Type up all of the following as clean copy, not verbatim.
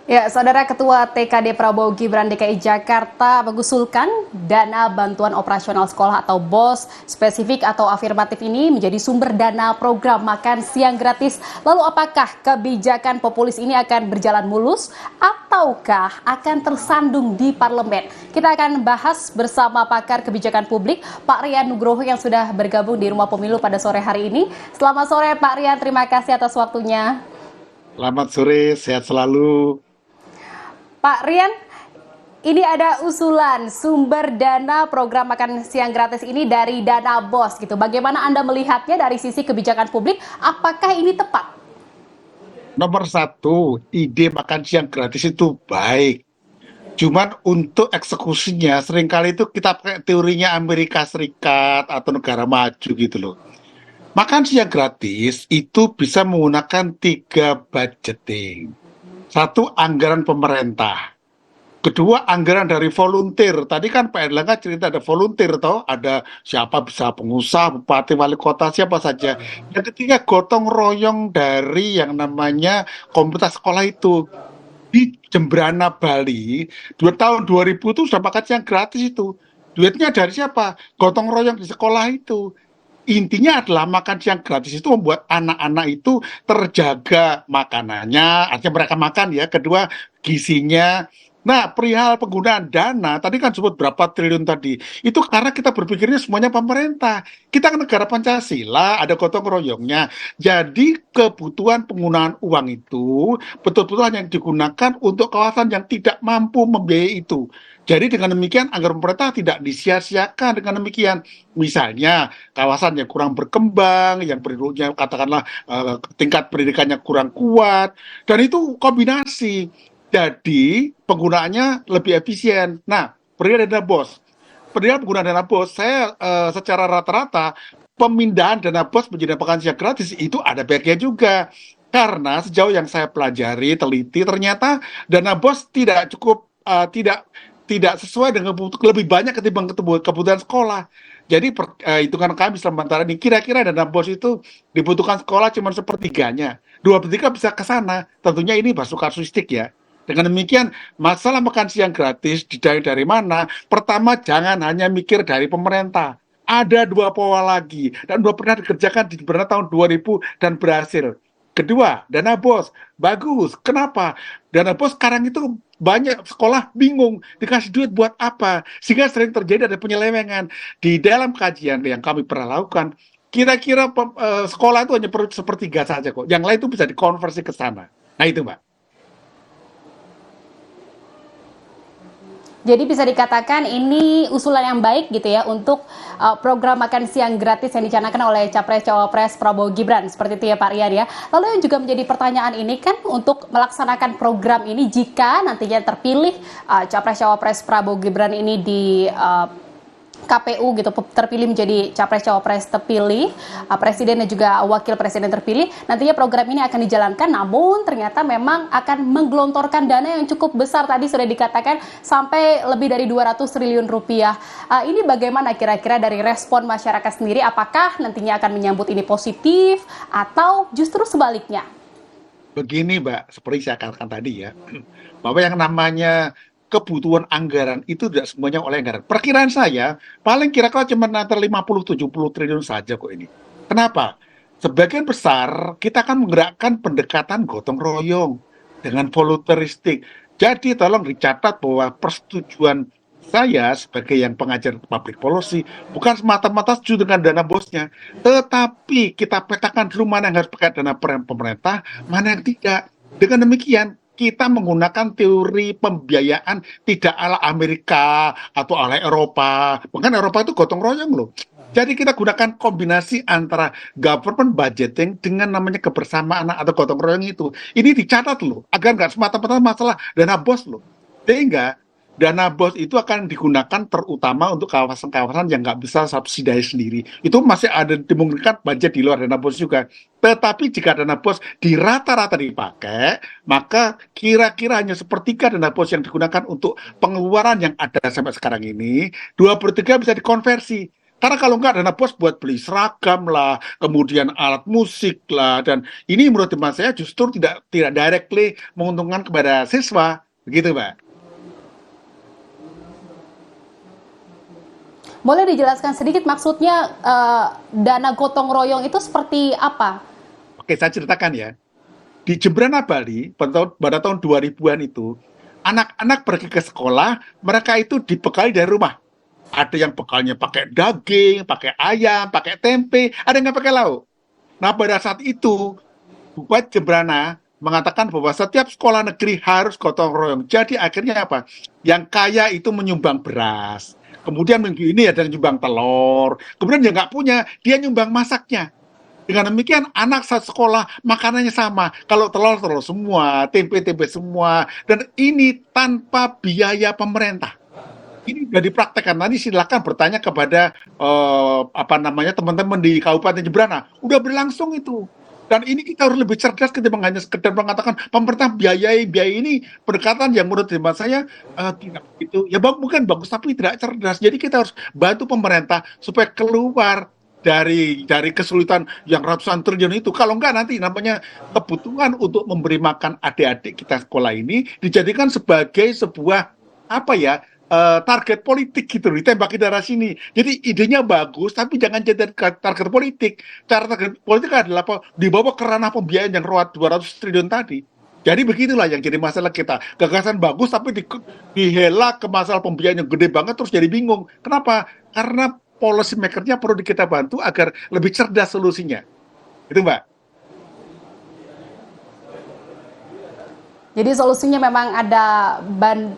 Ya, Saudara Ketua TKD Prabowo Gibran DKI Jakarta mengusulkan dana bantuan operasional sekolah atau BOS spesifik atau afirmatif ini menjadi sumber dana program makan siang gratis. Lalu apakah kebijakan populis ini akan berjalan mulus ataukah akan tersandung di parlemen? Kita akan bahas bersama pakar kebijakan publik Pak Rian Nugroho yang sudah bergabung di Rumah Pemilu pada sore hari ini. Selamat sore Pak Rian, terima kasih atas waktunya. Selamat sore, sehat selalu. Pak Rian, ini ada usulan sumber dana program makan siang gratis ini dari dana BOS gitu. Bagaimana Anda melihatnya dari sisi kebijakan publik? Apakah ini tepat? Nomor satu, ide makan siang gratis itu baik. Cuman untuk eksekusinya seringkali itu kita pakai teorinya Amerika Serikat atau negara maju gitu loh. Makan siang gratis itu bisa menggunakan tiga budgeting. Satu, anggaran pemerintah. Kedua, anggaran dari volunteer. Tadi kan Pak Erlangga cerita ada volunteer, toh ada siapa bisa pengusaha, bupati, wali kota, siapa saja. Yang ketiga, gotong royong dari yang namanya komunitas sekolah itu. Di Jembrana Bali, tahun 2000 itu sudah makan siang gratis itu. Duitnya dari siapa? Gotong royong di sekolah itu. Intinya adalah makan siang gratis itu membuat anak-anak itu terjaga makanannya, artinya mereka makan ya. Kedua, gizinya. Nah, perihal penggunaan dana, tadi kan sebut berapa triliun tadi. Itu karena kita berpikirnya semuanya pemerintah. Kita kan negara Pancasila, ada gotong royongnya. Jadi kebutuhan penggunaan uang itu betul-betul hanya digunakan untuk kawasan yang tidak mampu membiayai itu. Jadi dengan demikian anggaran pemerintah tidak disia-siakan dengan demikian. Misalnya kawasan yang kurang berkembang, yang penduduknya katakanlah tingkat pendidikannya kurang kuat, dan itu kombinasi. Jadi penggunaannya lebih efisien. Nah, perihal dana BOS. Perihal penggunaan dana BOS, saya secara rata-rata pemindahan dana BOS menjadi makan siang gratis itu ada baiknya juga. Karena sejauh yang saya pelajari, teliti, ternyata dana BOS tidak cukup, tidak tidak sesuai dengan lebih banyak ketimbang kebutuhan sekolah. Jadi hitungan kami sementara ini kira-kira dana BOS itu dibutuhkan sekolah cuma sepertiganya. Dua per tiga bisa ke sana. Tentunya ini masuk kasuistik ya. Dengan demikian, masalah makan siang gratis dari mana? Pertama, jangan hanya mikir dari pemerintah. Ada dua pola lagi, dan dua pernah dikerjakan di tahun 2000 dan berhasil. Kedua, dana BOS. Bagus. Kenapa? Dana BOS sekarang itu banyak sekolah bingung dikasih duit buat apa. Sehingga sering terjadi ada penyelewengan. Di dalam kajian yang kami pernah lakukan, kira-kira sekolah itu hanya perlu sepertiga saja kok. Yang lain itu bisa dikonversi ke sana. Nah itu, Mbak. Jadi bisa dikatakan ini usulan yang baik gitu ya untuk program makan siang gratis yang dicanangkan oleh Capres Cawapres Prabowo Gibran seperti itu ya Pak Rian ya. Lalu yang juga menjadi pertanyaan ini kan untuk melaksanakan program ini jika nantinya terpilih Capres Cawapres Prabowo Gibran ini di KPU gitu terpilih menjadi capres cawapres terpilih, presiden dan juga wakil presiden terpilih, nantinya program ini akan dijalankan, namun ternyata memang akan menggelontorkan dana yang cukup besar, tadi sudah dikatakan sampai lebih dari 200 triliun rupiah. Ini bagaimana kira-kira dari respon masyarakat sendiri, apakah nantinya akan menyambut ini positif atau justru sebaliknya? Begini, Mbak, seperti saya katakan tadi ya, bahwa yang namanya kebutuhan anggaran itu tidak semuanya oleh anggaran. Perkiraan saya, paling kira-kira cuma antara 50-70 triliun saja kok ini. Kenapa? Sebagian besar kita akan menggerakkan pendekatan gotong royong dengan volunteeristik. Jadi tolong dicatat bahwa persetujuan saya sebagai yang pengajar public policy bukan semata-mata setuju dengan dana bosnya, tetapi kita petakan dulu mana yang harus pakai dana pemerintah, mana yang tidak. Dengan demikian, kita menggunakan teori pembiayaan tidak ala Amerika atau ala Eropa. Bahkan Eropa itu gotong royong loh. Jadi kita gunakan kombinasi antara government budgeting dengan namanya kebersamaan atau gotong royong itu. Ini dicatat loh, agar nggak semata-mata masalah dana bos loh. Sehingga dana bos itu akan digunakan terutama untuk kawasan-kawasan yang nggak bisa subsidi sendiri. Itu masih ada dimungkinkan budget di luar dana bos juga. Tetapi jika dana bos di rata-rata dipakai, maka kira-kira hanya sepertiga dana bos yang digunakan untuk pengeluaran yang ada sampai sekarang ini, dua per tiga bisa dikonversi. Karena kalau nggak dana bos buat beli seragam lah, kemudian alat musik lah, dan ini menurut teman saya justru tidak directly menguntungkan kepada siswa, begitu Mbak. Boleh dijelaskan sedikit maksudnya dana gotong royong itu seperti apa? Oke, saya ceritakan ya. Di Jemberana Bali pada tahun 2000-an itu, anak-anak pergi ke sekolah, mereka itu dibekali dari rumah. Ada yang bekalnya pakai daging, pakai ayam, pakai tempe, ada yang nggak pakai lauk. Nah, pada saat itu, Bupati Jemberana mengatakan bahwa setiap sekolah negeri harus gotong royong. Jadi akhirnya apa? Yang kaya itu menyumbang beras. Kemudian minggu ini ada yang nyumbang telur. Kemudian yang nggak punya, dia nyumbang masaknya. Dengan demikian anak satu sekolah makanannya sama. Kalau telur, telur semua, tempe-tempe semua. Dan ini tanpa biaya pemerintah. Ini sudah dipraktekkan. Nanti silakan bertanya kepada teman-teman di Kabupaten Jemberana. Udah berlangsung itu. Dan ini kita harus lebih cerdas ketimbang hanya sekedar mengatakan pemerintah biaya ini pendekatan yang menurut hemat saya tidak itu ya bukan bagus tapi tidak cerdas. Jadi kita harus bantu pemerintah supaya keluar dari kesulitan yang ratusan triliun itu. Kalau enggak nanti namanya kebutuhan untuk memberi makan adik-adik kita sekolah ini dijadikan sebagai sebuah apa ya target politik gitu, ditembaki dari sini. Jadi idenya bagus, tapi jangan jadi target politik. Cara target politik adalah dibawa ke ranah pembiayaan yang 200 triliun tadi. Jadi begitulah yang jadi masalah kita. Gagasan bagus tapi dihela ke masalah pembiayaan yang gede banget terus jadi bingung. Kenapa? Karena policy maker-nya perlu kita bantu agar lebih cerdas solusinya. Itu Mbak. Jadi solusinya memang ada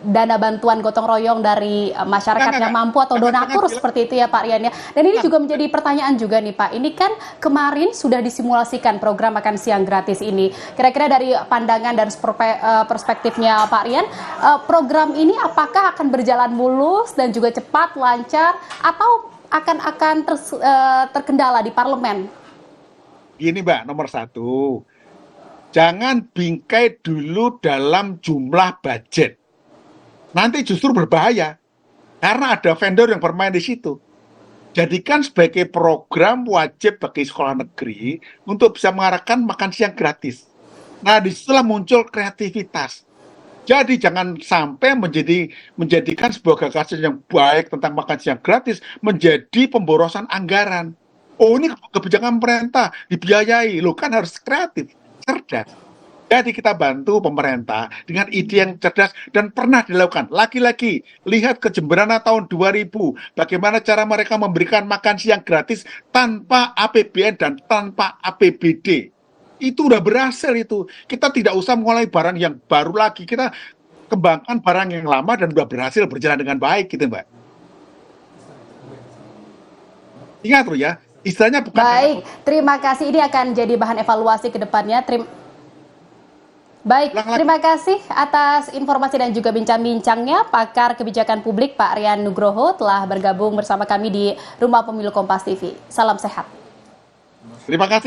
dana bantuan gotong royong dari masyarakat yang mampu atau donatur seperti itu ya Pak Rian ya. Dan ini juga menjadi pertanyaan juga nih Pak. Ini kan kemarin sudah disimulasikan program makan siang gratis ini. Kira-kira dari pandangan dan perspektifnya Pak Rian, program ini apakah akan berjalan mulus dan juga cepat, lancar, atau akan terkendala di parlemen? Ini Mbak, nomor satu. Jangan bingkai dulu dalam jumlah budget. Nanti justru berbahaya. Karena ada vendor yang bermain di situ. Jadikan sebagai program wajib bagi sekolah negeri untuk bisa mengarahkan makan siang gratis. Nah, disitulah muncul kreativitas. Jadi jangan sampai menjadikan sebuah gagasan yang baik tentang makan siang gratis menjadi pemborosan anggaran. Oh, ini kebijakan pemerintah dibiayai. Loh kan harus kreatif, cerdas. Jadi kita bantu pemerintah dengan ide yang cerdas dan pernah dilakukan. Lagi-lagi, lihat ke Jemberana tahun 2000. Bagaimana cara mereka memberikan makan siang gratis tanpa APBN dan tanpa APBD. Itu udah berhasil itu. Kita tidak usah mulai barang yang baru lagi. Kita kembangkan barang yang lama dan udah berhasil berjalan dengan baik gitu Mbak. Ingat loh ya, istilahnya bukan... Baik, terima kasih. Ini akan jadi bahan evaluasi ke depannya. Baik, terima kasih atas informasi dan juga bincang-bincangnya. Pakar Kebijakan Publik Pak Rian Nugroho telah bergabung bersama kami di Rumah Pemilu Kompas TV. Salam sehat. Terima kasih.